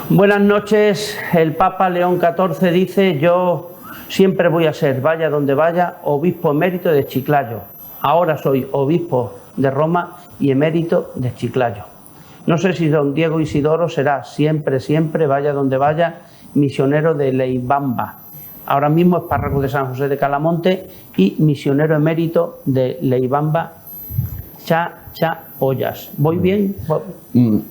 Buenas noches. El Papa León XIV dice: yo siempre voy a ser, vaya donde vaya, obispo emérito de Chiclayo. Ahora soy obispo de Roma y emérito de Chiclayo. No sé si don Diego Isidoro será siempre, vaya donde vaya, misionero de Leibamba. Ahora mismo es párroco de San José de Calamonte y misionero emérito de Leibamba, Chachapoyas. ¿Voy bien?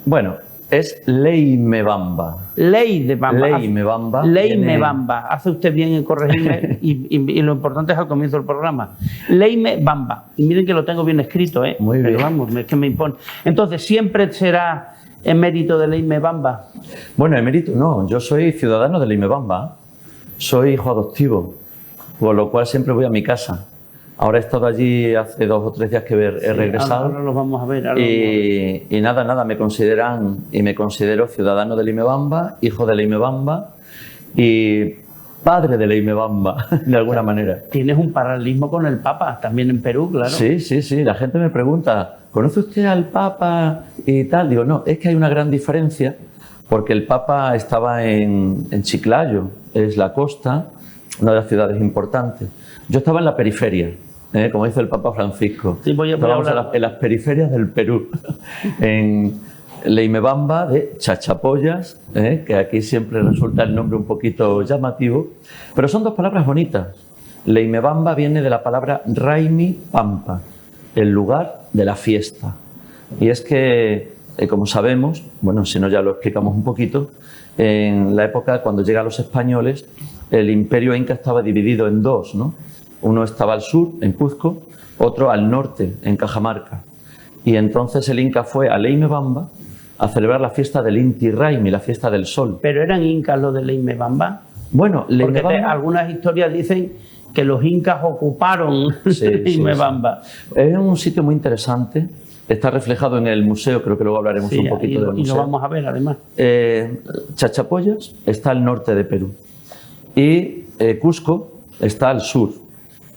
Bueno, es Leimebamba. Leimebamba. Leimebamba. Hace usted bien en corregirme y lo importante es al comienzo del programa. Leimebamba. Y miren que lo tengo bien escrito, ¿eh? Muy bien. Pero vamos, es que me impone. Entonces, ¿siempre será emérito de Leimebamba? Bueno, emérito no. Yo soy ciudadano de Leimebamba. Soy hijo adoptivo, por lo cual siempre voy a mi casa. Ahora he estado allí hace 2 o 3 días que he regresado. Ahora lo vamos a ver. Y nada, me consideran y me considero ciudadano de Leimebamba, hijo de Leimebamba y padre de Leimebamba, de alguna manera. Tienes un paralelismo con el Papa, también en Perú, claro. Sí. La gente me pregunta, ¿conoce usted al Papa y tal? Digo, no, es que hay una gran diferencia porque el Papa estaba en Chiclayo, es la costa, una de las ciudades importantes. Yo estaba en la periferia. Como dice el Papa Francisco, sí, estábamos en las periferias del Perú, en Leimebamba de Chachapoyas, que aquí siempre resulta el nombre un poquito llamativo, pero son 2 palabras bonitas. Leimebamba viene de la palabra Raimi Pampa, el lugar de la fiesta. Y es que, como sabemos, bueno, si no ya lo explicamos un poquito, en la época cuando llegan los españoles, el imperio inca estaba dividido en 2, ¿no? Uno estaba al sur, en Cuzco, otro al norte, en Cajamarca. Y entonces el Inca fue a Leimebamba a celebrar la fiesta del Inti Raymi, la fiesta del sol. ¿Pero eran incas los de Leimebamba? Bueno, Leimebamba... Porque algunas historias dicen que los incas ocuparon Leimebamba. Sí. Es un sitio muy interesante. Está reflejado en el museo, creo que luego hablaremos un poquito del museo. Y lo vamos a ver, además. Chachapoyas está al norte de Perú y Cusco está al sur.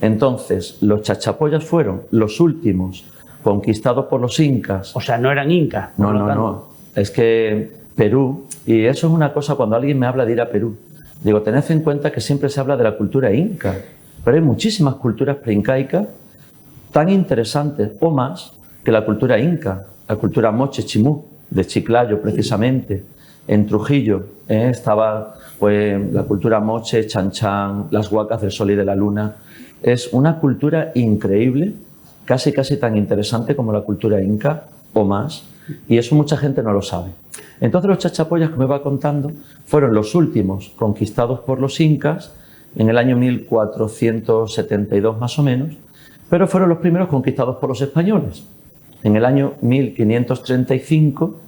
Entonces, los Chachapoyas fueron los últimos conquistados por los incas. O sea, no eran incas. No. Es que Perú, y eso es una cosa cuando alguien me habla de ir a Perú, digo, tened en cuenta que siempre se habla de la cultura inca, pero hay muchísimas culturas preincaicas tan interesantes o más que la cultura inca, la cultura moche chimú, de Chiclayo precisamente. En Trujillo estaba pues, la cultura moche, chanchan, las huacas del sol y de la luna. Es una cultura increíble, casi tan interesante como la cultura inca o más, y eso mucha gente no lo sabe. Entonces los Chachapoyas, que me va contando, fueron los últimos conquistados por los incas en el año 1472 más o menos, pero fueron los primeros conquistados por los españoles. En el año 1535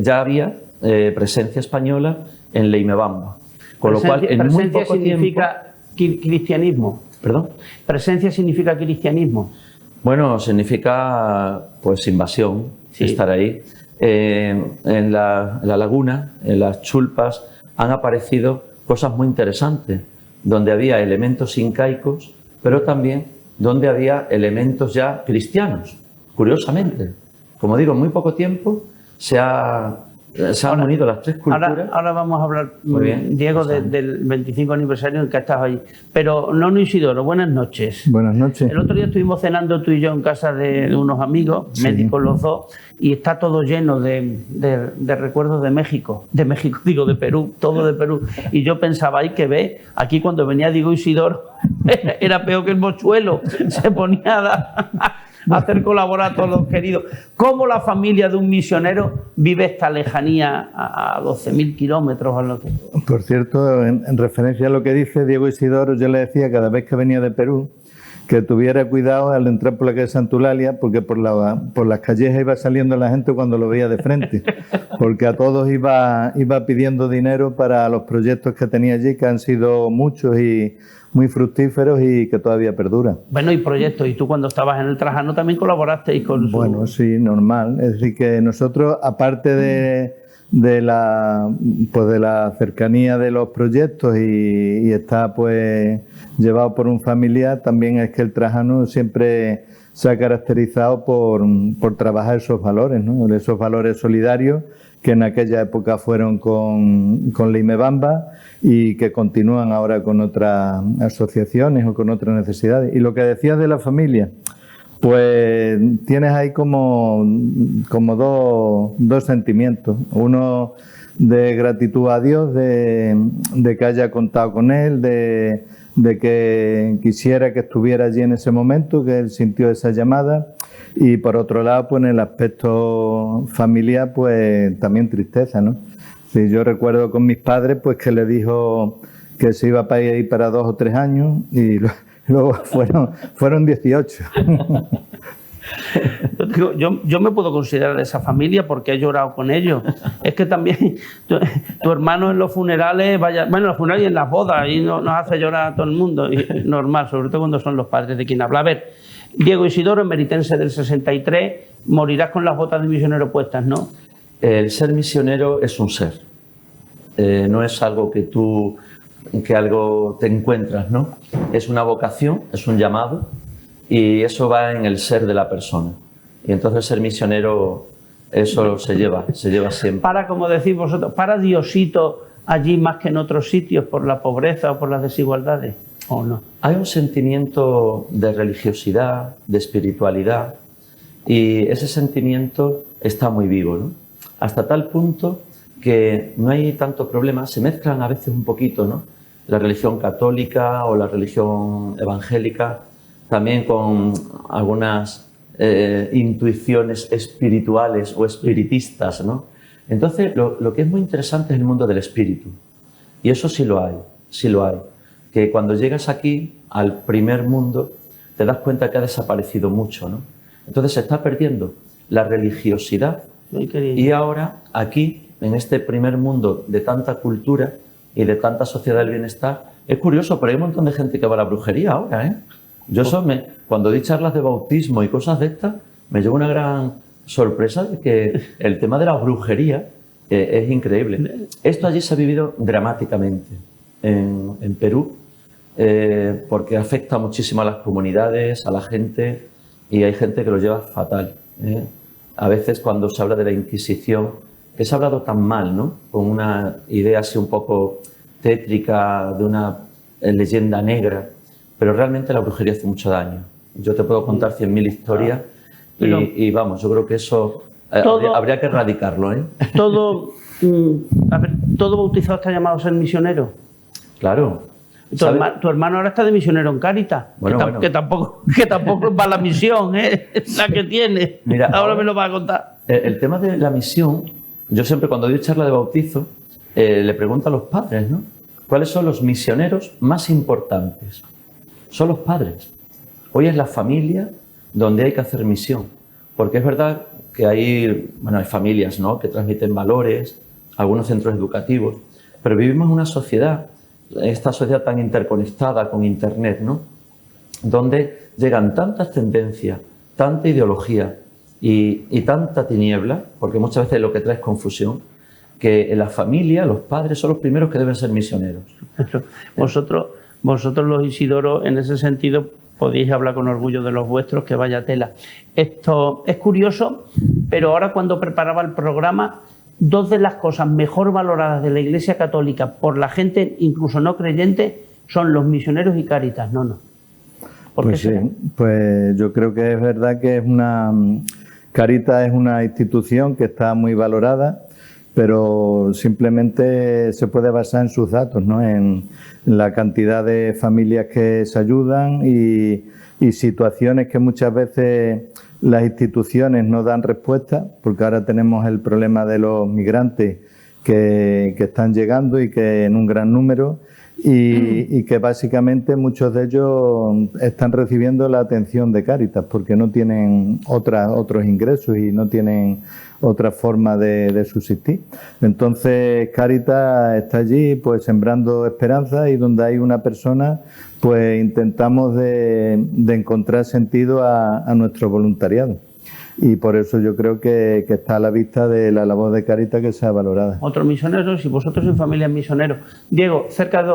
ya había presencia española en Leimebamba, con lo cual en muy poco significa cristianismo. ¿Perdón? Presencia significa cristianismo. Bueno, significa pues invasión, estar ahí. En la laguna, en las chulpas, han aparecido cosas muy interesantes, donde había elementos incaicos, pero también donde había elementos ya cristianos, curiosamente. Como digo, en muy poco tiempo se han unido las 3 culturas. Ahora vamos a hablar, bien, Diego, del 25 aniversario en que estás ahí. Pero no Isidoro, buenas noches. Buenas noches. El otro día estuvimos cenando tú y yo en casa de unos amigos, médicos los dos, y está todo lleno de recuerdos de México. De México, digo, de Perú, todo de Perú. Y yo pensaba, hay que ver, aquí cuando venía Diego Isidoro, era peor que el mochuelo, se ponía a hacer colaborar a todos los queridos. ¿Cómo la familia de un misionero vive esta lejanía a 12.000 kilómetros? Por cierto, en referencia a lo que dice Diego Isidoro, yo le decía cada vez que venía de Perú que tuviera cuidado al entrar por la calle Santa Eulalia, porque por las calles iba saliendo la gente cuando lo veía de frente, porque a todos iba pidiendo dinero para los proyectos que tenía allí, que han sido muchos y muy fructíferos y que todavía perduran. Bueno, y proyectos, y tú cuando estabas en el Trajano también colaboraste con su... Bueno, sí, normal. Es decir, que nosotros, aparte de la cercanía de los proyectos y está pues llevado por un familiar, también es que el Trajano siempre se ha caracterizado por trabajar esos valores, ¿no? Esos valores solidarios que en aquella época fueron con Limebamba y que continúan ahora con otras asociaciones o con otras necesidades. Y lo que decías de la familia, pues tienes ahí como dos sentimientos. Uno de gratitud a Dios, de que haya contado con Él, de que quisiera que estuviera allí en ese momento, que Él sintió esa llamada. Y por otro lado, pues en el aspecto familiar, pues también tristeza, ¿no? Sí, yo recuerdo con mis padres, pues que le dijo que se iba para ir para 2 o 3 años y luego fueron 18. Yo me puedo considerar de esa familia porque he llorado con ellos. Es que también tu hermano en los funerales, en los funerales y en las bodas, y nos hace llorar a todo el mundo. Y normal, sobre todo cuando son los padres de quien habla. A ver, Diego Isidoro, emeritense del 63, morirás con las botas de misionero puestas, ¿no? El ser misionero es un ser. No es algo que algo te encuentras, ¿no? Es una vocación, es un llamado. Y eso va en el ser de la persona. Y entonces ser misionero, eso se lleva siempre. Para, como decís vosotros, para Diosito allí más que en otros sitios por la pobreza o por las desigualdades, ¿o no? Hay un sentimiento de religiosidad, de espiritualidad, y ese sentimiento está muy vivo, ¿no? Hasta tal punto que no hay tanto problema, se mezclan a veces un poquito, ¿no? La religión católica o la religión evangélica, también con algunas intuiciones espirituales o espiritistas, ¿no? Entonces, lo que es muy interesante es el mundo del espíritu. Y eso sí lo hay. Que cuando llegas aquí, al primer mundo, te das cuenta que ha desaparecido mucho, ¿no? Entonces se está perdiendo la religiosidad. Y ahora, aquí, en este primer mundo de tanta cultura y de tanta sociedad del bienestar, es curioso, pero hay un montón de gente que va a la brujería ahora, ¿eh? Yo cuando doy charlas de bautismo y cosas de estas, me llevo una gran sorpresa de que el tema de la brujería es increíble. Esto allí se ha vivido dramáticamente en Perú, porque afecta muchísimo a las comunidades, a la gente, y hay gente que lo lleva fatal. A veces cuando se habla de la Inquisición, que se ha hablado tan mal, ¿no? Con una idea así un poco tétrica de una leyenda negra, pero realmente la brujería hace mucho daño. Yo te puedo contar 100.000 historias y vamos, yo creo que eso habría que erradicarlo, ¿eh? Todo bautizado está llamado a ser misionero. Claro. Tu hermano ahora está de misionero en Cáritas, bueno. Que tampoco va a la misión, la que tiene. Mira, ahora me lo va a contar. El tema de la misión, yo siempre cuando doy charla de bautizo, le pregunto a los padres, ¿no? ¿Cuáles son los misioneros más importantes? Son los padres. Hoy es la familia donde hay que hacer misión. Porque es verdad que hay familias, ¿no?, que transmiten valores, algunos centros educativos, pero vivimos en una sociedad, esta sociedad tan interconectada con Internet, ¿no?, donde llegan tantas tendencias, tanta ideología y tanta tiniebla, porque muchas veces lo que trae es confusión, que en la familia los padres son los primeros que deben ser misioneros. Vosotros los Isidoro, en ese sentido, podéis hablar con orgullo de los vuestros, que vaya tela. Esto es curioso, pero ahora cuando preparaba el programa, 2 de las cosas mejor valoradas de la Iglesia Católica por la gente, incluso no creyente, son los misioneros y Cáritas. No. Pues sí, pues yo creo que es verdad que Cáritas es una institución que está muy valorada, pero simplemente se puede basar en sus datos, ¿no? En la cantidad de familias que se ayudan y situaciones que muchas veces las instituciones no dan respuesta, porque ahora tenemos el problema de los migrantes que están llegando y que en un gran número y que básicamente muchos de ellos están recibiendo la atención de Cáritas porque no tienen otros ingresos y no tienen otra forma de subsistir. Entonces Cáritas está allí pues sembrando esperanza y donde hay una persona pues intentamos de encontrar sentido a nuestro voluntariado. y por eso yo creo que está a la vista de la labor de Cáritas que sea valorada. Otros misioneros, y vosotros sois familias misioneros. Diego, cerca de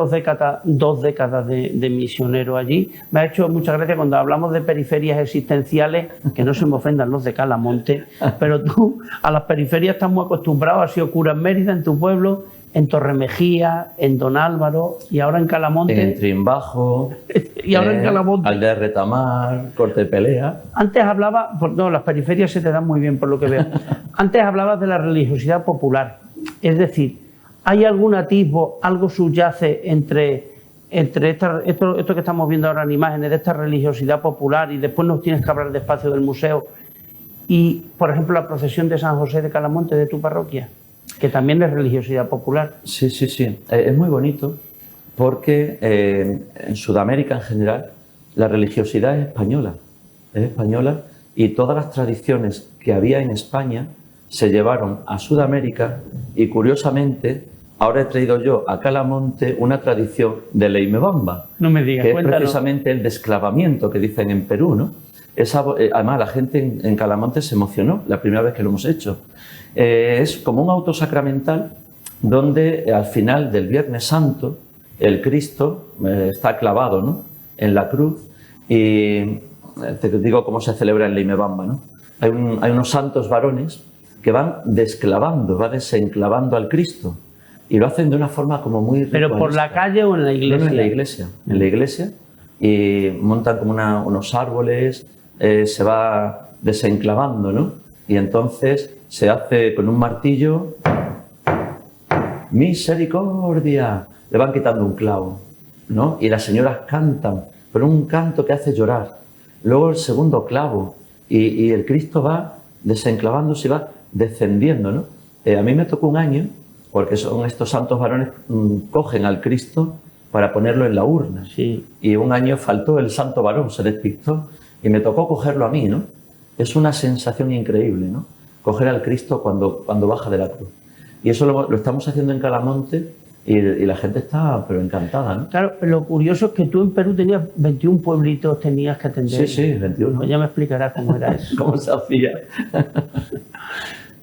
dos décadas de misionero allí. Me ha hecho mucha gracia cuando hablamos de periferias existenciales, que no se me ofendan los de Calamonte, pero tú a las periferias estás muy acostumbrado, has sido cura en Mérida, en tu pueblo, en Torremejía, en Don Álvaro y ahora en Calamonte. En Trimbajo, y ahora en Calamonte. Aldea de Retamar, Corte Pelea. Antes hablaba, no, las periferias se te dan muy bien por lo que veo. Antes hablabas de la religiosidad popular. Es decir, ¿hay algún atisbo, algo subyace entre esto que estamos viendo ahora en imágenes, de esta religiosidad popular, y después nos tienes que hablar despacio del museo, y, por ejemplo, la procesión de San José de Calamonte de tu parroquia, que también es religiosidad popular? Sí, sí, sí. Es muy bonito porque en Sudamérica en general la religiosidad es española y todas las tradiciones que había en España se llevaron a Sudamérica y, curiosamente, ahora he traído yo a Calamonte una tradición de Leimebamba, No me digas, que cuéntanos. es precisamente el desclavamiento que dicen en Perú, ¿no? Además, la gente en Calamonte se emocionó la primera vez que lo hemos hecho. Es como un auto sacramental donde al final del Viernes Santo el Cristo está clavado, ¿no?, en la cruz, y te digo cómo se celebra en Leimebamba, ¿no? Hay unos santos varones que van desenclavando al Cristo, y lo hacen de una forma como muy ¿Pero por la ritualística. calle o en la iglesia? No, en la iglesia. En la iglesia. Y montan como unos árboles, se va desenclavando, ¿no? Y entonces se hace con un martillo, misericordia, le van quitando un clavo, ¿no? Y las señoras cantan, pero un canto que hace llorar. Luego el segundo clavo, y el Cristo va desenclavándose y va descendiendo, ¿no? A mí me tocó un año, porque son estos santos varones, cogen al Cristo para ponerlo en la urna. Sí. Y un año faltó el santo varón, se despistó, y me tocó cogerlo a mí, ¿no? Es una sensación increíble, ¿no? Coger al Cristo cuando baja de la cruz. Y eso lo estamos haciendo en Calamonte, y la gente está pero encantada, ¿no? Claro, lo curioso es que tú en Perú tenías 21 pueblitos, tenías que atender. Sí, 21. Pues ya me explicarás cómo era eso. ¿Cómo se hacía?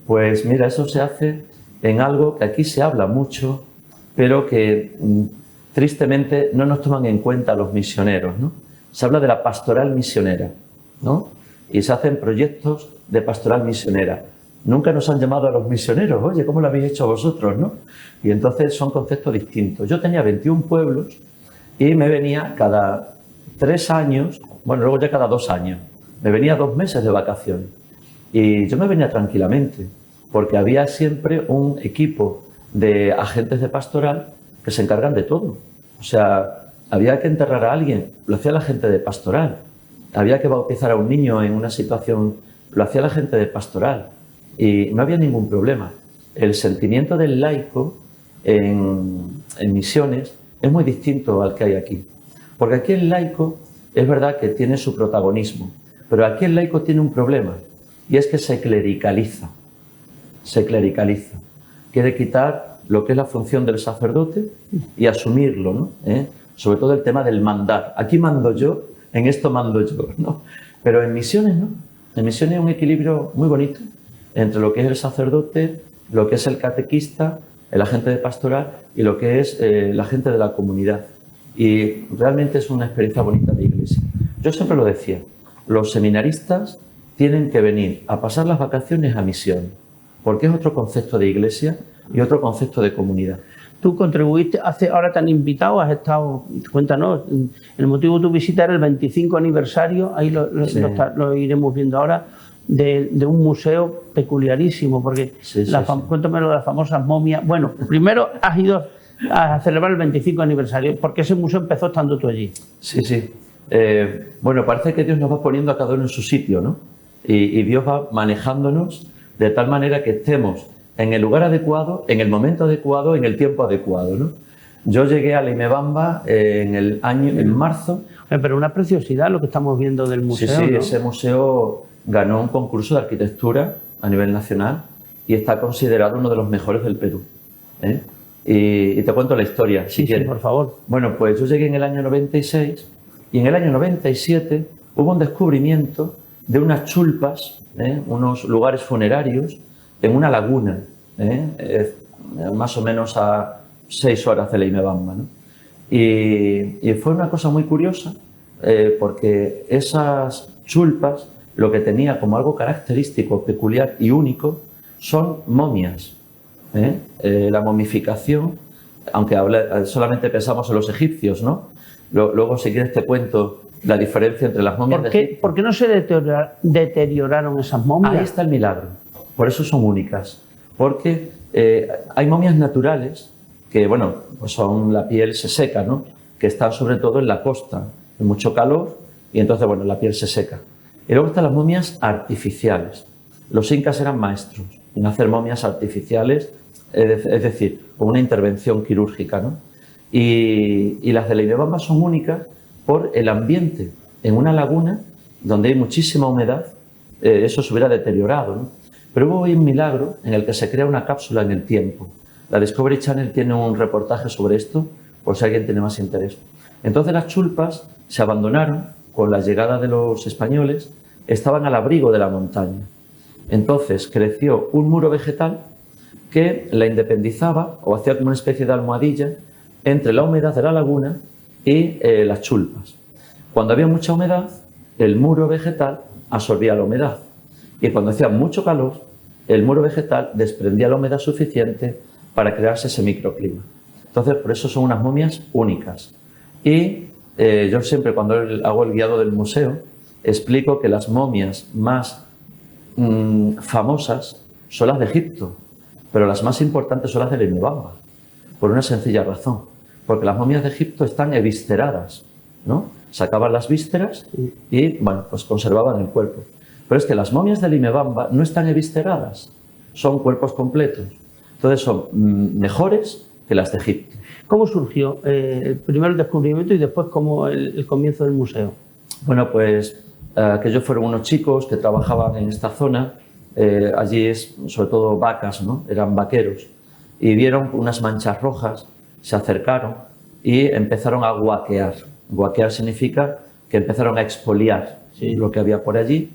Pues mira, eso se hace en algo que aquí se habla mucho, pero que tristemente no nos toman en cuenta los misioneros, ¿no? Se habla de la pastoral misionera, ¿no? Y se hacen proyectos de pastoral misionera. Nunca nos han llamado a los misioneros, oye, ¿cómo lo habéis hecho vosotros, no? Y entonces son conceptos distintos. Yo tenía 21 pueblos y me venía cada 3 años, bueno, luego ya cada 2 años, me venía 2 meses de vacaciones. Y yo me venía tranquilamente, porque había siempre un equipo de agentes de pastoral que se encargan de todo. O sea, había que enterrar a alguien, lo hacía la gente de pastoral. Había que bautizar a un niño en una situación, lo hacía la gente de pastoral. Y no había ningún problema. El sentimiento del laico en misiones es muy distinto al que hay aquí. Porque aquí el laico es verdad que tiene su protagonismo, pero aquí el laico tiene un problema, y es que se clericaliza. Se clericaliza. Quiere quitar lo que es la función del sacerdote y asumirlo, ¿no? Sobre todo el tema del mandar. Aquí mando yo, en esto mando yo, ¿no? Pero en misiones no. En misiones hay un equilibrio muy bonito entre lo que es el sacerdote, lo que es el catequista, el agente de pastoral y lo que es la gente de la comunidad. Y realmente es una experiencia bonita de iglesia. Yo siempre lo decía, los seminaristas tienen que venir a pasar las vacaciones a misión, porque es otro concepto de iglesia y otro concepto de comunidad. Tú contribuiste, ahora te han invitado, has estado, cuéntanos, el motivo de tu visita era el 25 aniversario, ahí Sí. lo iremos viendo ahora, de un museo peculiarísimo, porque Sí. cuéntame lo de las famosas momias. Bueno, primero has ido a celebrar el 25 aniversario, porque ese museo empezó estando tú allí. Sí, sí. Bueno, parece que Dios nos va poniendo a cada uno en su sitio, ¿no? Y Dios va manejándonos de tal manera que estemos en el lugar adecuado, en el momento adecuado, en el tiempo adecuado, ¿no? Yo llegué a Leimebamba en marzo. Pero una preciosidad lo que estamos viendo del museo. Sí, ¿no? ese museo ganó un concurso de arquitectura a nivel nacional y está considerado uno de los mejores del Perú, ¿eh? Y te cuento la historia, si Sí, quieres. por favor. Bueno, pues yo llegué en el año 96 y en el año 97 hubo un descubrimiento de unas chulpas, unos lugares funerarios, en una laguna, más o menos a 6 horas de Leimebamba, ¿no? Y fue una cosa muy curiosa, porque esas chulpas lo que tenía como algo característico, peculiar y único son momias. La momificación, aunque solamente pensamos en los egipcios, ¿no? Luego, si quieres, te cuento la diferencia entre las momias de Egipto. ¿Por qué no se deterioraron esas momias? Ahí está el milagro. Por eso son únicas. Porque hay momias naturales que, bueno, pues son la piel se seca, ¿no? Que están sobre todo en la costa, en mucho calor, y entonces, bueno, la piel se seca. Y luego están las momias artificiales. Los incas eran maestros en hacer momias artificiales, es decir, con una intervención quirúrgica, ¿no? Y las de Leimebamba son únicas por el ambiente. En una laguna donde hay muchísima humedad, eso se hubiera deteriorado, ¿no? Pero hubo hoy un milagro en el que se crea una cápsula en el tiempo. La Discovery Channel tiene un reportaje sobre esto, por si alguien tiene más interés. Entonces las chulpas se abandonaron con la llegada de los españoles, estaban al abrigo de la montaña. Entonces creció un muro vegetal que la independizaba o hacía como una especie de almohadilla entre la humedad de la laguna y las chulpas. Cuando había mucha humedad, el muro vegetal absorbía la humedad. Y cuando hacía mucho calor, el muro vegetal desprendía la humedad suficiente para crearse ese microclima. Entonces, por eso son unas momias únicas. Y yo siempre, cuando hago el guiado del museo, explico que las momias más famosas son las de Egipto, pero las más importantes son las de Leimebamba, por una sencilla razón. Porque las momias de Egipto están evisceradas, ¿no? Sacaban las vísceras y, bueno, pues conservaban el cuerpo. Pero es que las momias de Leimebamba no están evisceradas, son cuerpos completos. Entonces son mejores que las de Egipto. ¿Cómo surgió primero el descubrimiento y después cómo el comienzo del museo? Bueno, pues aquellos fueron unos chicos que trabajaban en esta zona. Allí es sobre todo vacas, ¿no? Eran vaqueros. Y vieron unas manchas rojas, se acercaron y empezaron a guaquear. Guaquear significa que empezaron a expoliar, ¿sí?, lo que había por allí.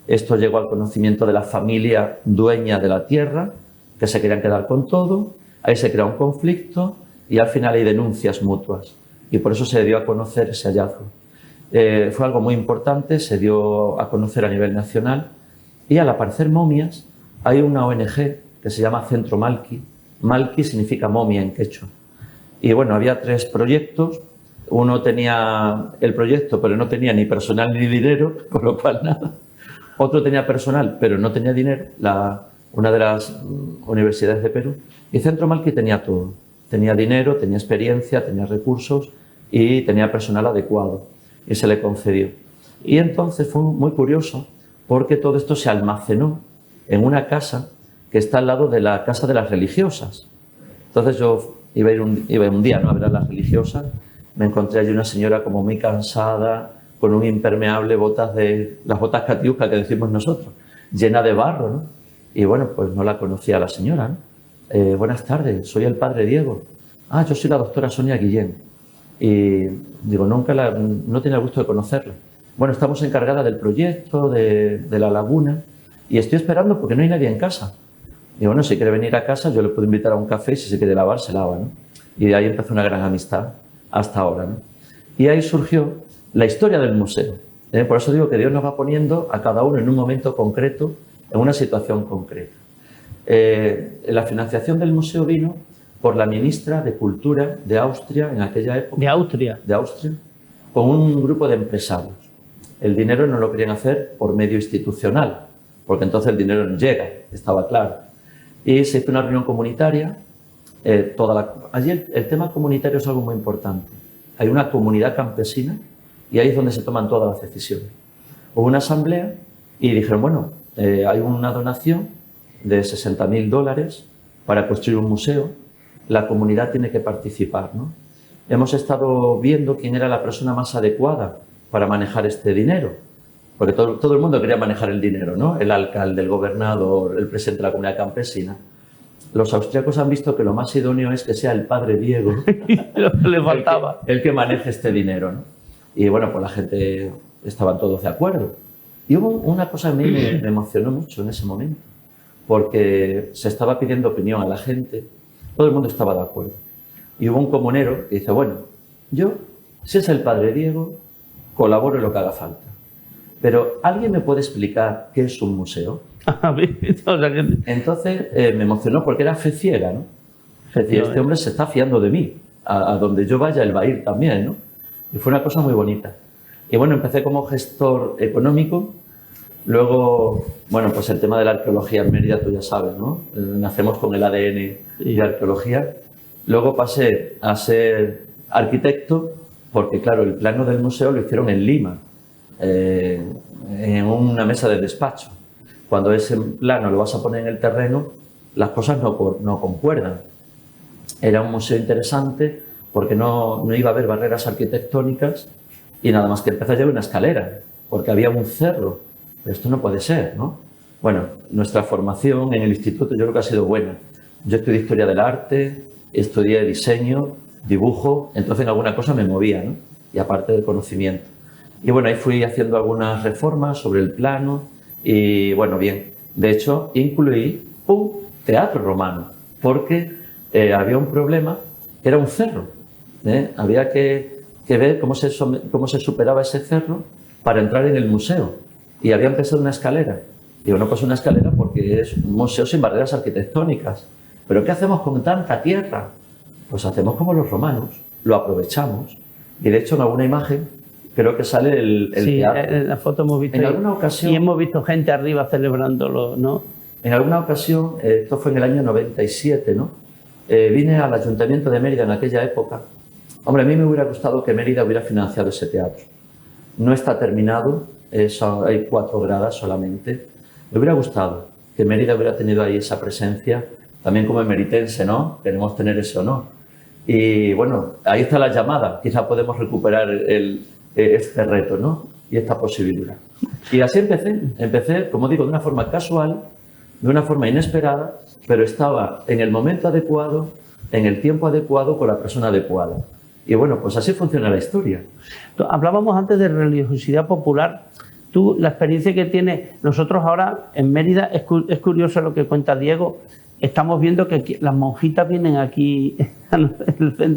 Esto llegó al conocimiento de la familia dueña de la tierra, que se querían quedar con todo. Ahí se crea un conflicto y al final hay denuncias mutuas. Y por eso se dio a conocer ese hallazgo. Fue algo muy importante, se dio a conocer a nivel nacional. Y al aparecer momias, hay una ONG que se llama Centro Malqui. Malqui significa momia en quechua. Y bueno, había 3 proyectos. Uno tenía el proyecto, pero no tenía ni personal ni dinero, con lo cual nada. Otro tenía personal, pero no tenía dinero, una de las universidades de Perú. Y Centro Malqui tenía todo. Tenía dinero, tenía experiencia, tenía recursos y tenía personal adecuado. Y se le concedió. Y entonces fue muy curioso, porque todo esto se almacenó en una casa que está al lado de la casa de las religiosas. Entonces yo iba un día, ¿no?, a ver a las religiosas. Me encontré allí una señora como muy cansada, con un impermeable, las botas catiusca que decimos nosotros, llena de barro, ¿no? Y bueno, pues no la conocía a la señora, ¿no? Buenas tardes, soy el padre Diego. Ah, yo soy la doctora Sonia Guillén. Y digo, no tiene el gusto de conocerla. Bueno, estamos encargadas del proyecto, de la laguna, y estoy esperando porque no hay nadie en casa. Y bueno, si quiere venir a casa, yo le puedo invitar a un café y si se quiere lavar, se lava, ¿no? Y de ahí empezó una gran amistad hasta ahora, ¿no? Y ahí surgió la historia del museo. Por eso digo que Dios nos va poniendo a cada uno en un momento concreto, en una situación concreta. La financiación del museo vino por la ministra de Cultura de Austria en aquella época. ¿De Austria? De Austria, con un grupo de empresarios. El dinero no lo querían hacer por medio institucional, porque entonces el dinero no llega, estaba claro. Y se hizo una reunión comunitaria. Allí el tema comunitario es algo muy importante. Hay una comunidad campesina y ahí es donde se toman todas las decisiones. Hubo una asamblea y dijeron, bueno, hay una donación de $60.000 para construir un museo. La comunidad tiene que participar, ¿no? Hemos estado viendo quién era la persona más adecuada para manejar este dinero, porque todo el mundo quería manejar el dinero, ¿no? El alcalde, el gobernador, el presidente de la comunidad campesina. Los austríacos han visto que lo más idóneo es que sea el padre Diego Lo que le faltaba. el que maneje este dinero, ¿no? Y bueno, pues la gente estaban todos de acuerdo. Y hubo una cosa que a mí me emocionó mucho en ese momento, porque se estaba pidiendo opinión a la gente, todo el mundo estaba de acuerdo. Y hubo un comunero que dice, bueno, yo, si es el padre Diego, colaboro en lo que haga falta. Pero, ¿alguien me puede explicar qué es un museo? Entonces me emocionó porque era fe ciega, ¿no? Fe ciega, este hombre se está fiando de mí. A donde yo vaya, él va a ir también, ¿no? Y fue una cosa muy bonita. Y bueno, empecé como gestor económico. Luego, bueno, pues el tema de la arqueología en Mérida, tú ya sabes, ¿no? Nacemos con el ADN de arqueología. Luego pasé a ser arquitecto, porque claro, el plano del museo lo hicieron en Lima, en una mesa de despacho. Cuando ese plano lo vas a poner en el terreno, las cosas no concuerdan. Era un museo interesante porque no iba a haber barreras arquitectónicas y nada más que empezar a llevar una escalera, porque había un cerro. Esto no puede ser, ¿no? Bueno, nuestra formación en el instituto yo creo que ha sido buena. Yo estudié Historia del Arte, estudié diseño, dibujo, entonces en alguna cosa me movía, ¿no? Y aparte del conocimiento. Y bueno, ahí fui haciendo algunas reformas sobre el plano y bueno, bien. De hecho, incluí un teatro romano, porque había un problema, era un cerro. Había que ver cómo se superaba ese cerro para entrar en el museo. Y había empezado una escalera. Digo, no, pues una escalera porque es un museo sin barreras arquitectónicas. ¿Pero qué hacemos con tanta tierra? Pues hacemos como los romanos, lo aprovechamos. Y de hecho en alguna imagen creo que sale el teatro. En la foto hemos visto. En alguna ocasión, y hemos visto gente arriba celebrándolo, ¿no? En alguna ocasión, esto fue en el año 97, ¿no? Vine al Ayuntamiento de Mérida en aquella época. Hombre, a mí me hubiera gustado que Mérida hubiera financiado ese teatro. No está terminado, hay 4 gradas solamente. Me hubiera gustado que Mérida hubiera tenido ahí esa presencia, también como emeritense, ¿no? Queremos tener ese honor. Y bueno, ahí está la llamada, quizá podemos recuperar este reto, ¿no? Y esta posibilidad. Y así empecé, como digo, de una forma casual, de una forma inesperada, pero estaba en el momento adecuado, en el tiempo adecuado, con la persona adecuada. Y bueno, pues así funciona la historia. Hablábamos antes de religiosidad popular. Tú, la experiencia que tienes, nosotros ahora en Mérida, es curioso lo que cuenta Diego, estamos viendo que aquí, las monjitas vienen aquí,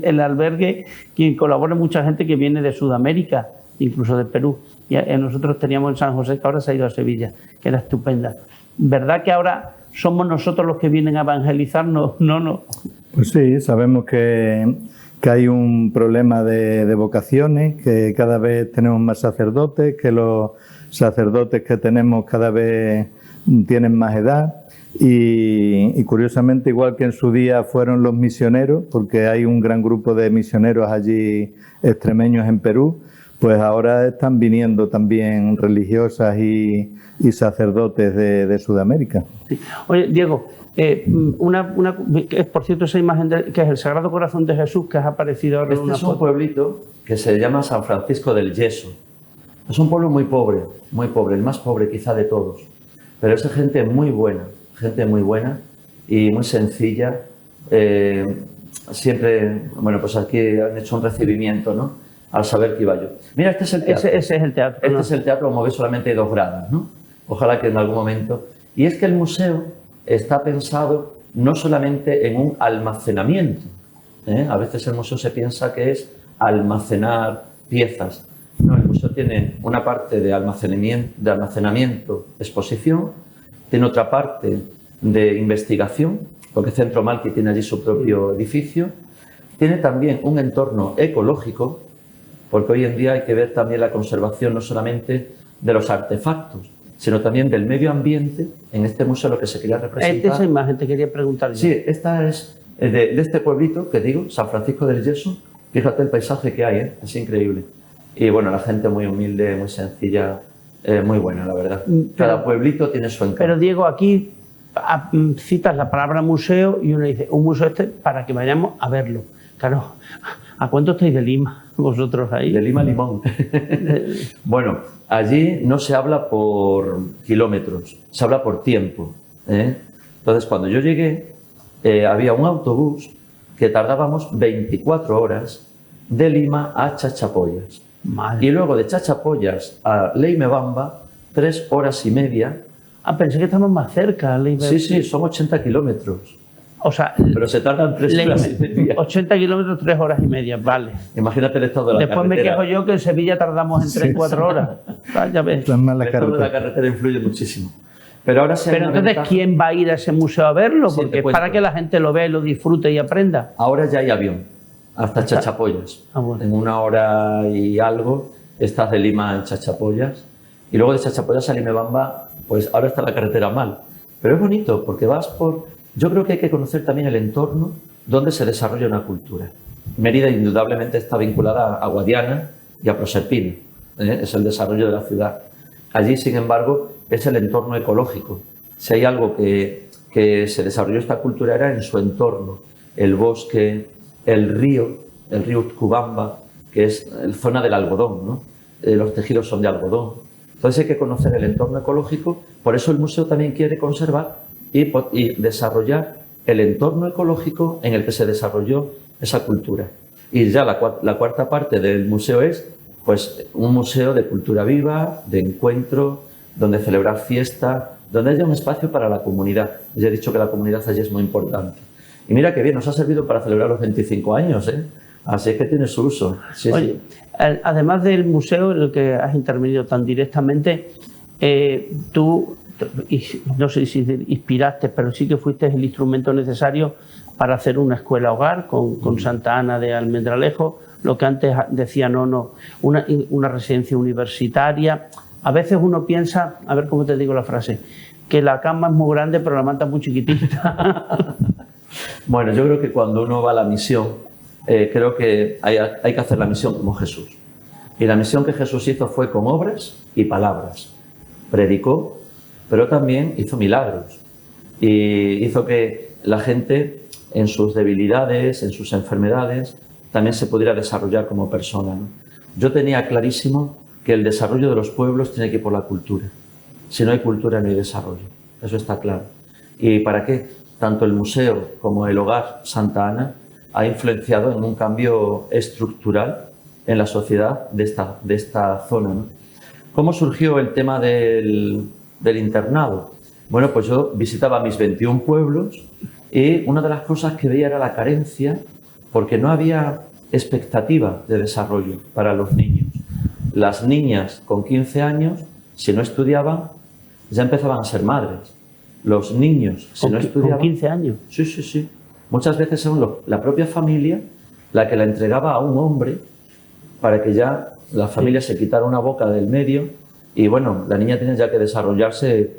el albergue, quien colabora mucha gente que viene de Sudamérica, incluso de Perú. Y nosotros teníamos en San José, que ahora se ha ido a Sevilla, que era estupenda. ¿Verdad que ahora somos nosotros los que vienen a evangelizarnos? No. Pues sí, sabemos que hay un problema de vocaciones, que cada vez tenemos más sacerdotes, que los sacerdotes que tenemos cada vez tienen más edad y curiosamente, igual que en su día fueron los misioneros, porque hay un gran grupo de misioneros allí extremeños en Perú, pues ahora están viniendo también religiosas y sacerdotes de Sudamérica. Sí. Oye, Diego, por cierto, esa imagen que es el Sagrado Corazón de Jesús que has aparecido ahora en una foto. Este es un pueblito que se llama San Francisco del Yeso. Es un pueblo muy pobre, el más pobre quizá de todos, pero es gente muy buena y muy sencilla. Siempre, bueno, pues aquí han hecho un recibimiento, ¿no? Al saber que iba yo. Mira, este es el teatro. Ese es el teatro. Este es el teatro, como ves, solamente hay 2 gradas, ¿no? Ojalá que en algún momento. Y es que el museo está pensado no solamente en un almacenamiento. A veces el museo se piensa que es almacenar piezas. No, el museo tiene una parte de almacenamiento, exposición, tiene otra parte de investigación, porque Centro Malki tiene allí su propio edificio, tiene también un entorno ecológico, porque hoy en día hay que ver también la conservación no solamente de los artefactos, sino también del medio ambiente. En este museo lo que se quería representar... Esa imagen te quería preguntar yo. Sí, esta es de este pueblito que digo, San Francisco del Yeso. Fíjate el paisaje que hay, es increíble. Y bueno, la gente muy humilde, muy sencilla, muy buena, la verdad. Cada pueblito tiene su encanto. Pero Diego, aquí citas la palabra museo y uno dice, un museo para que vayamos a verlo. Claro, ¿a cuánto estáis de Lima vosotros ahí? De Lima a Limón. Bueno, allí no se habla por kilómetros, se habla por tiempo. Entonces, cuando yo llegué, había un autobús que tardábamos 24 horas de Lima a Chachapoyas. Madre. Y luego de Chachapoyas a Leimebamba 3 horas y media. Ah, pensé que estamos más cerca. Sí, sí, son 80 kilómetros. O sea, Pero se tardan 3 horas y media. 80 kilómetros, 3 horas y media, vale. Imagínate el estado de la Después carretera. me quejo yo que en Sevilla tardamos en 3, 4 horas. Ah, ya ves. Están mal El las estado de la carreteras. carretera influye muchísimo. Pero ahora sí hay Pero una entonces, ventaja. ¿quién va a ir a ese museo a verlo? Sí, te Porque es cuento. para que la gente lo vea y lo disfrute y aprenda. Ahora ya hay avión, hasta Chachapoyas. Ah, bueno. En 1 hora y algo estás de Lima en Chachapoyas. Y luego de Chachapoyas a Limebamba, pues ahora está la carretera mal. Pero es bonito porque vas por... Yo creo que hay que conocer también el entorno donde se desarrolla una cultura. Mérida indudablemente está vinculada a Guadiana y a Proserpina. Es el desarrollo de la ciudad. Allí, sin embargo, es el entorno ecológico. Si hay algo que se desarrolló esta cultura era en su entorno. El bosque, el río Utcubamba, que es la zona del algodón, ¿no? Los tejidos son de algodón. Entonces hay que conocer el entorno ecológico. Por eso el museo también quiere conservar y desarrollar el entorno ecológico en el que se desarrolló esa cultura. Y ya la cuarta parte del museo es pues, un museo de cultura viva, de encuentro, donde celebrar fiesta, donde haya un espacio para la comunidad. Ya he dicho que la comunidad allí es muy importante. Y mira qué bien, nos ha servido para celebrar los 25 años, ¿eh? Así es que tiene su uso. Sí, Oye, además del museo en el que has intervenido tan directamente, tú, no sé si inspiraste, pero sí que fuiste el instrumento necesario para hacer una escuela hogar con Santa Ana de Almendralejo, lo que antes decía Nono, una residencia universitaria. A veces uno piensa, a ver cómo te digo la frase, que la cama es muy grande pero la manta es muy chiquitita. Bueno, yo creo que cuando uno va a la misión, creo que hay que hacer la misión como Jesús. Y la misión que Jesús hizo fue con obras y palabras. Predicó, pero también hizo milagros. Y hizo que la gente, en sus debilidades, en sus enfermedades, también se pudiera desarrollar como persona, ¿no? Yo tenía clarísimo que el desarrollo de los pueblos tiene que ir por la cultura. Si no hay cultura, no hay desarrollo. Eso está claro. ¿Y para qué? Tanto el museo como el hogar Santa Ana ha influenciado en un cambio estructural en la sociedad de esta zona, ¿no? ¿Cómo surgió el tema del internado? Bueno, pues yo visitaba mis 21 pueblos y una de las cosas que veía era la carencia porque no había expectativa de desarrollo para los niños. Las niñas con 15 años, si no estudiaban, ya empezaban a ser madres. Los niños, si no estudiaban... ¿Con 15 años? Sí, sí, sí. Muchas veces son la propia familia la que la entregaba a un hombre para que ya la familia se quitara una boca del medio y, bueno, la niña tenía ya que desarrollarse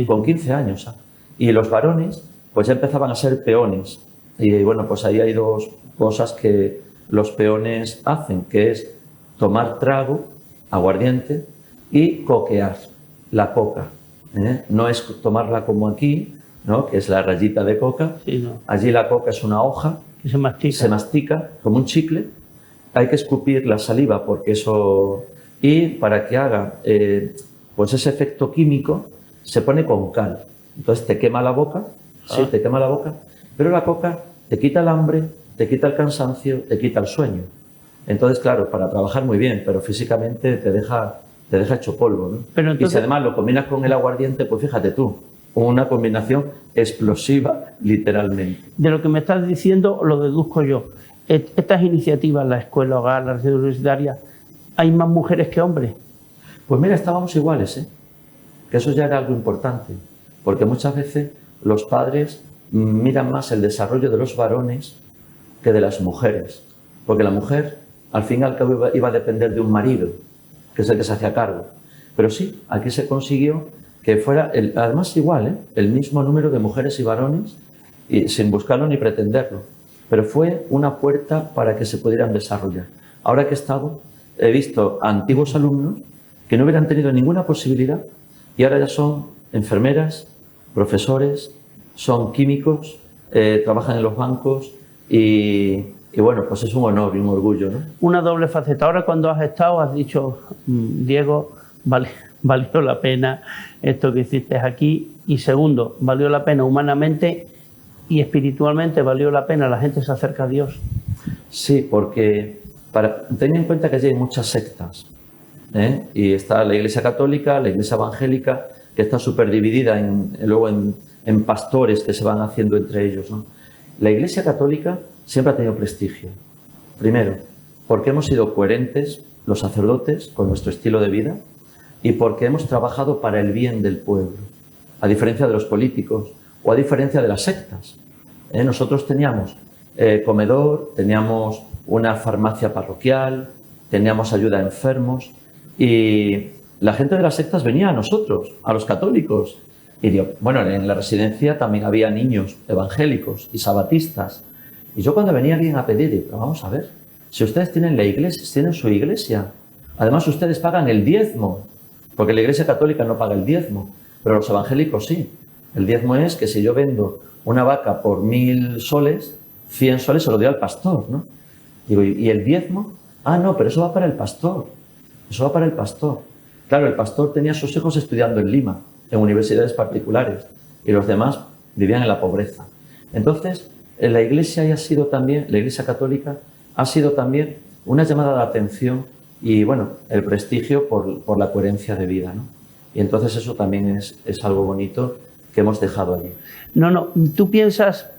con 15 años. ¿sabes? Y los varones, pues ya empezaban a ser peones. Y, bueno, pues ahí hay dos cosas que los peones hacen, que es tomar trago, aguardiente, y coquear, la coca. No es tomarla como aquí, ¿no? Que es la rayita de coca. Sí, no. Allí la coca es una hoja, Se mastica. se mastica como un chicle. Hay que escupir la saliva porque eso... Y para que haga pues ese efecto químico, se pone con cal. Entonces te quema la boca, sí, te quema la boca, pero la coca te quita el hambre, te quita el cansancio, te quita el sueño. Entonces, claro, para trabajar muy bien, pero físicamente te deja hecho polvo, ¿no? Pero entonces... Y si además lo combinas con el aguardiente, pues fíjate tú, una combinación explosiva, literalmente. De lo que me estás diciendo, lo deduzco yo. Estas iniciativas, la escuela hogar, la residencia universitaria, ¿hay más mujeres que hombres? Pues mira, estábamos iguales, ¿eh? Que eso ya era algo importante, porque muchas veces los padres miran más el desarrollo de los varones que de las mujeres, porque la mujer al fin y al cabo iba a depender de un marido, que es el que se hacía cargo. Pero sí, aquí se consiguió que fuera, además igual, el mismo número de mujeres y varones, y sin buscarlo ni pretenderlo, pero fue una puerta para que se pudieran desarrollar. Ahora que he estado, he visto a antiguos alumnos que no hubieran tenido ninguna posibilidad y ahora ya son enfermeras, profesores, son químicos, trabajan en los bancos y bueno, pues es un honor y un orgullo, ¿no? Una doble faceta. Ahora cuando has estado has dicho, Diego, valió la pena esto que hiciste aquí. Y segundo, valió la pena humanamente y espiritualmente, valió la pena, la gente se acerca a Dios. Sí, porque ten en cuenta que allí hay muchas sectas. Y está la Iglesia católica, la Iglesia evangélica, que está súper dividida luego en pastores que se van haciendo entre ellos, ¿no? La Iglesia católica siempre ha tenido prestigio. Primero, porque hemos sido coherentes, los sacerdotes, con nuestro estilo de vida y porque hemos trabajado para el bien del pueblo, a diferencia de los políticos o a diferencia de las sectas. Nosotros teníamos comedor, teníamos una farmacia parroquial, teníamos ayuda a enfermos y la gente de las sectas venía a nosotros, a los católicos. Y digo, bueno, en la residencia también había niños evangélicos y sabatistas. Y yo cuando venía alguien a pedir, digo, pero vamos a ver, si ustedes tienen la iglesia, tienen su iglesia, además ustedes pagan el diezmo, porque la Iglesia católica no paga el diezmo, pero los evangélicos sí. El diezmo es que si yo vendo una vaca por 1000 soles, 100 soles se lo doy al pastor, ¿no? Digo, ¿y el diezmo? Ah, no, pero eso va para el pastor. Eso va para el pastor. Claro, el pastor tenía a sus hijos estudiando en Lima, en universidades particulares, y los demás vivían en la pobreza. Entonces, la Iglesia ha sido también, la Iglesia católica ha sido también una llamada de atención y, bueno, el prestigio por la coherencia de vida, ¿no? Y entonces eso también es algo bonito que hemos dejado allí. No, tú piensas,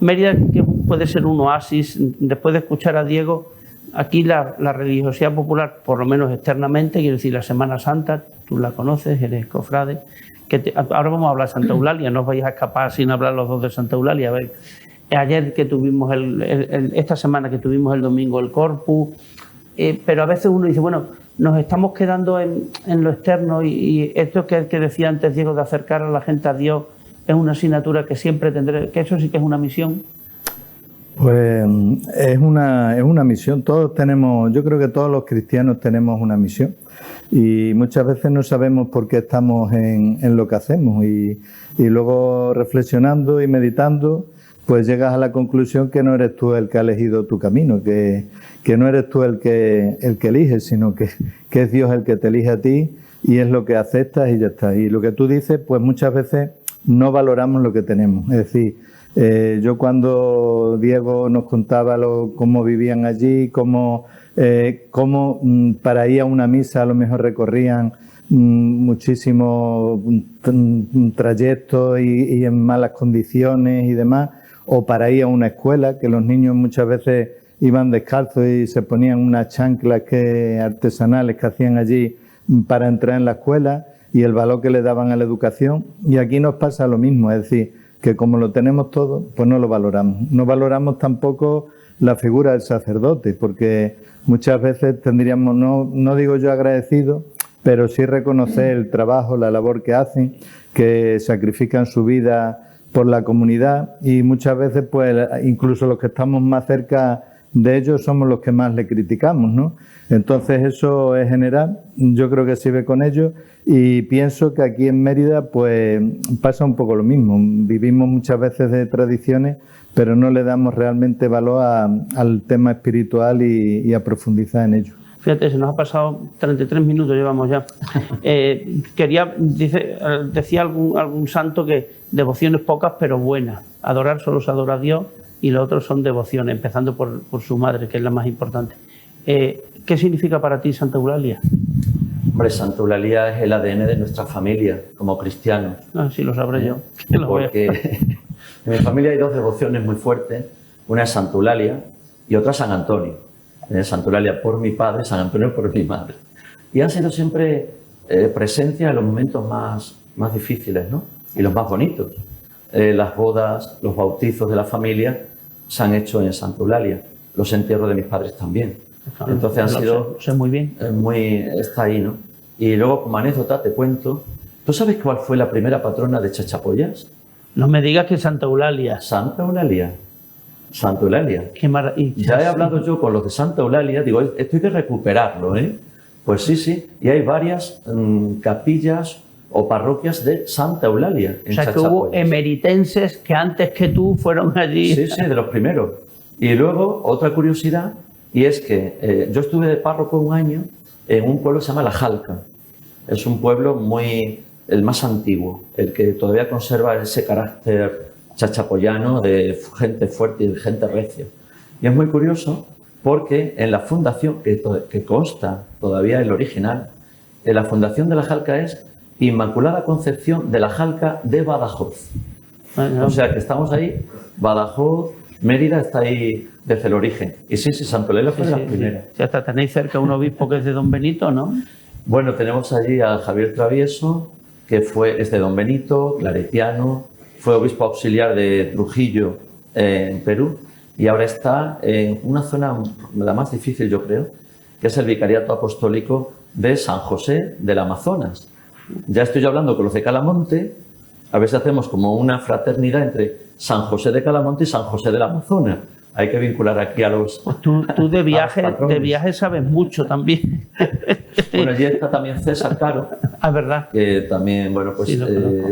Mérida, que puede ser un oasis, después de escuchar a Diego, aquí la religiosidad popular, por lo menos externamente, quiero decir, la Semana Santa, tú la conoces, eres cofrade, ahora vamos a hablar de Santa Eulalia, no os vais a escapar sin hablar los dos de Santa Eulalia. A ver, ayer que tuvimos, esta semana que tuvimos el domingo el Corpus, pero a veces uno dice, bueno, nos estamos quedando en lo externo y esto que decía antes Diego de acercar a la gente a Dios es una asignatura que siempre tendré, que eso sí que es una misión. Pues es una misión. Todos tenemos, yo creo que todos los cristianos tenemos una misión y muchas veces no sabemos por qué estamos en lo que hacemos y luego reflexionando y meditando pues llegas a la conclusión que no eres tú el que ha elegido tu camino, que no eres tú el que eliges, sino que es Dios el que te elige a ti y es lo que aceptas y ya está. Y lo que tú dices, pues muchas veces no valoramos lo que tenemos. Es decir, yo cuando Diego nos contaba cómo vivían allí, cómo para ir a una misa a lo mejor recorrían muchísimos trayectos y en malas condiciones y demás, o para ir a una escuela, que los niños muchas veces iban descalzos y se ponían unas chanclas artesanales que hacían allí para entrar en la escuela y el valor que le daban a la educación. Y aquí nos pasa lo mismo, es decir, que como lo tenemos todo, pues no lo valoramos. No valoramos tampoco la figura del sacerdote, porque muchas veces tendríamos, no digo yo agradecido, pero sí reconocer el trabajo, la labor que hacen, que sacrifican su vida por la comunidad y muchas veces pues incluso los que estamos más cerca de ellos somos los que más le criticamos, ¿no? Entonces eso es general, yo creo que sirve con ellos y pienso que aquí en Mérida pues pasa un poco lo mismo. Vivimos muchas veces de tradiciones, pero no le damos realmente valor al tema espiritual y a profundizar en ello. Fíjate, se nos ha pasado 33 minutos, llevamos ya. Decía algún santo que devociones pocas pero buenas. Adorar solo se adora a Dios y lo otro son devociones, empezando por su madre, que es la más importante. ¿Qué significa para ti Santa Eulalia? Hombre, Santa Eulalia es el ADN de nuestra familia como cristianos. Ah, sí, lo sabré yo. Porque en mi familia hay dos devociones muy fuertes. Una es Santa Eulalia y otra San Antonio. Santa Eulalia por mi padre, San Antonio por mi madre. Y han sido siempre presencia en los momentos más difíciles, ¿no? Y los más bonitos. Las bodas, los bautizos de la familia se han hecho en Santa Eulalia. Los entierros de mis padres también. Claro, entonces han sido... Sé muy bien. Está ahí, ¿no? Y luego, como anécdota, te cuento... ¿Tú sabes cuál fue la primera patrona de Chachapoyas? No me digas que Santa Eulalia. Santa Eulalia. Santa Eulalia. Qué maravilla. Ya he hablado yo con los de Santa Eulalia, digo, esto hay que recuperarlo, ¿eh? Pues sí, y hay varias capillas o parroquias de Santa Eulalia. O sea, que hubo emeritenses que antes que tú fueron allí. Sí, de los primeros. Y luego, otra curiosidad, y es que yo estuve de párroco un año en un pueblo que se llama La Jalca. Es un pueblo el más antiguo, el que todavía conserva ese carácter chachapoyano de gente fuerte y de gente recia. Y es muy curioso porque en la fundación, que consta todavía el original, en la fundación de la Jalca es Inmaculada Concepción de la Jalca de Badajoz. O sea que estamos ahí, Badajoz, Mérida está ahí desde el origen. Y sí, Santa Eulalia fue de las primeras. Sí, hasta tenéis cerca un obispo que es de Don Benito, ¿no? Bueno, tenemos allí a Javier Travieso, que es de Don Benito, claretiano, fue obispo auxiliar de Trujillo en Perú y ahora está en una zona, la más difícil yo creo, que es el Vicariato Apostólico de San José del Amazonas. Ya estoy yo hablando con los de Calamonte, a ver si hacemos como una fraternidad entre San José de Calamonte y San José del Amazonas. Hay que vincular aquí a los... Pues tú de viaje sabes mucho también. Bueno, allí está también César Caro, ¿verdad? que también, bueno, pues Sí,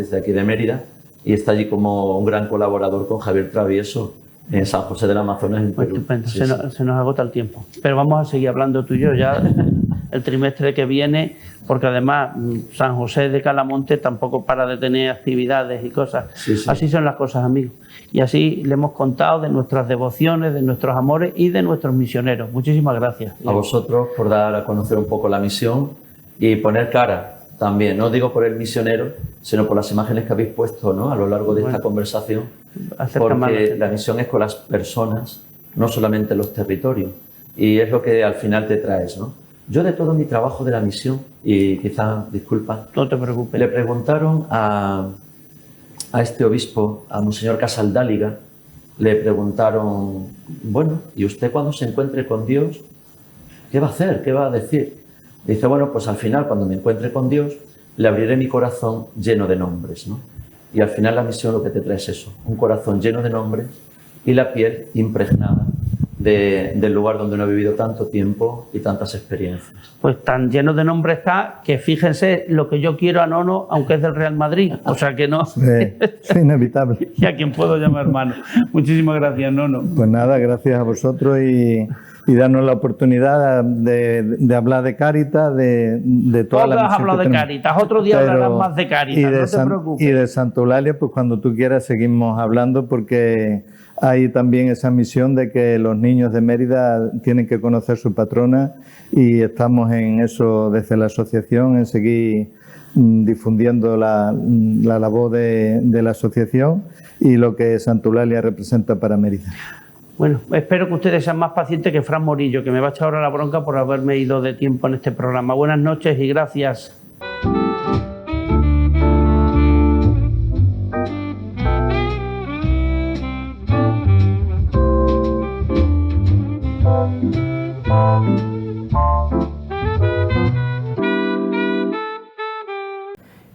es de aquí de Mérida y está allí como un gran colaborador con Javier Travieso en San José del Amazonas, en Pues Perú. estupendo, Sí, se nos agota el tiempo. Pero vamos a seguir hablando tú y yo ya el trimestre que viene, porque además San José de Calamonte tampoco para de tener actividades y cosas. Sí, sí. Así son las cosas, amigos. Y así le hemos contado de nuestras devociones, de nuestros amores y de nuestros misioneros. Muchísimas gracias. A vosotros por dar a conocer un poco la misión y poner cara también, no digo por el misionero, sino por las imágenes que habéis puesto, ¿no?, a lo largo de esta conversación, porque la misión es con las personas, no solamente en los territorios, y es lo que al final te traes, ¿no? Yo de todo mi trabajo de la misión, y quizá, disculpa, No te preocupes. le preguntaron a este obispo, a Monseñor Casaldáliga, le preguntaron, bueno, ¿y usted cuando se encuentre con Dios, qué va a hacer? ¿Qué va a decir? Dice, bueno, pues al final, cuando me encuentre con Dios, le abriré mi corazón lleno de nombres, ¿no? Y al final la misión lo que te trae es eso, un corazón lleno de nombres y la piel impregnada del lugar donde uno ha vivido tanto tiempo y tantas experiencias. Pues tan lleno de nombres está que fíjense lo que yo quiero a Nono, aunque es del Real Madrid. O sea que no. Es inevitable. Y a quien puedo llamar hermano. Muchísimas gracias, Nono. Pues nada, gracias a vosotros y darnos la oportunidad de hablar de Cáritas, de toda la Tú has misión hablado que de tenemos. Cáritas, otro día Pero- hablarás más de Cáritas, no te preocupes. Y de Santa Eulalia, pues cuando tú quieras seguimos hablando porque hay también esa misión de que los niños de Mérida tienen que conocer su patrona y estamos en eso desde la asociación, en seguir difundiendo la labor de la asociación y lo que Santa Eulalia representa para Mérida. Bueno, espero que ustedes sean más pacientes que Fran Morillo, que me va a echar ahora la bronca por haberme ido de tiempo en este programa. Buenas noches y gracias.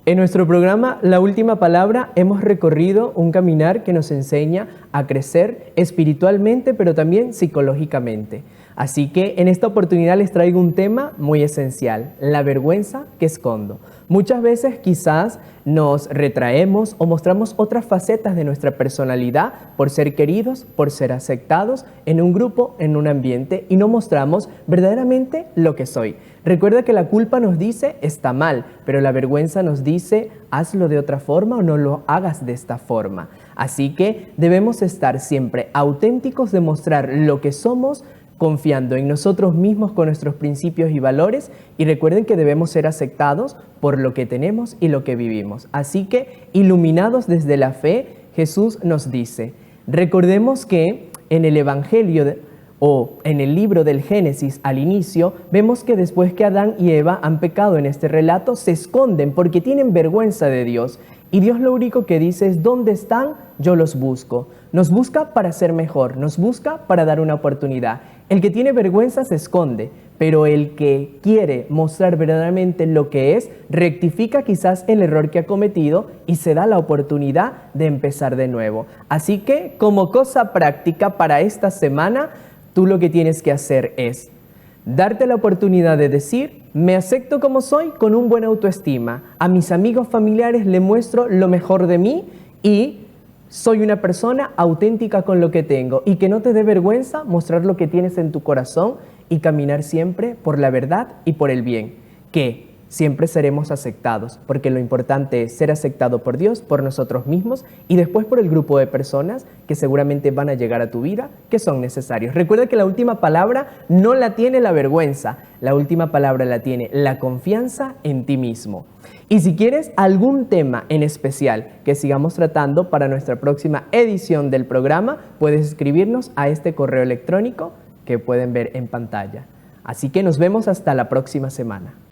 En nuestro programa La Última Palabra hemos recorrido un caminar que nos enseña a crecer espiritualmente, pero también psicológicamente. Así que en esta oportunidad les traigo un tema muy esencial, la vergüenza que escondo. Muchas veces quizás nos retraemos o mostramos otras facetas de nuestra personalidad por ser queridos, por ser aceptados en un grupo, en un ambiente y no mostramos verdaderamente lo que soy. Recuerda que la culpa nos dice está mal, pero la vergüenza nos dice hazlo de otra forma o no lo hagas de esta forma. Así que debemos estar siempre auténticos de mostrar lo que somos, confiando en nosotros mismos con nuestros principios y valores y recuerden que debemos ser aceptados por lo que tenemos y lo que vivimos. Así que, iluminados desde la fe, Jesús nos dice, recordemos que en el Evangelio o en el libro del Génesis al inicio, vemos que después que Adán y Eva han pecado en este relato, se esconden porque tienen vergüenza de Dios. Y Dios lo único que dice es, ¿dónde están? Yo los busco. Nos busca para ser mejor, nos busca para dar una oportunidad. El que tiene vergüenza se esconde, pero el que quiere mostrar verdaderamente lo que es, rectifica quizás el error que ha cometido y se da la oportunidad de empezar de nuevo. Así que, como cosa práctica para esta semana, tú lo que tienes que hacer es darte la oportunidad de decir, me acepto como soy con un buen autoestima. A mis amigos familiares le muestro lo mejor de mí y soy una persona auténtica con lo que tengo. Y que no te dé vergüenza mostrar lo que tienes en tu corazón y caminar siempre por la verdad y por el bien. Que siempre seremos aceptados, porque lo importante es ser aceptado por Dios, por nosotros mismos y después por el grupo de personas que seguramente van a llegar a tu vida, que son necesarios. Recuerda que la última palabra no la tiene la vergüenza, la última palabra la tiene la confianza en ti mismo. Y si quieres algún tema en especial que sigamos tratando para nuestra próxima edición del programa, puedes escribirnos a este correo electrónico que pueden ver en pantalla. Así que nos vemos hasta la próxima semana.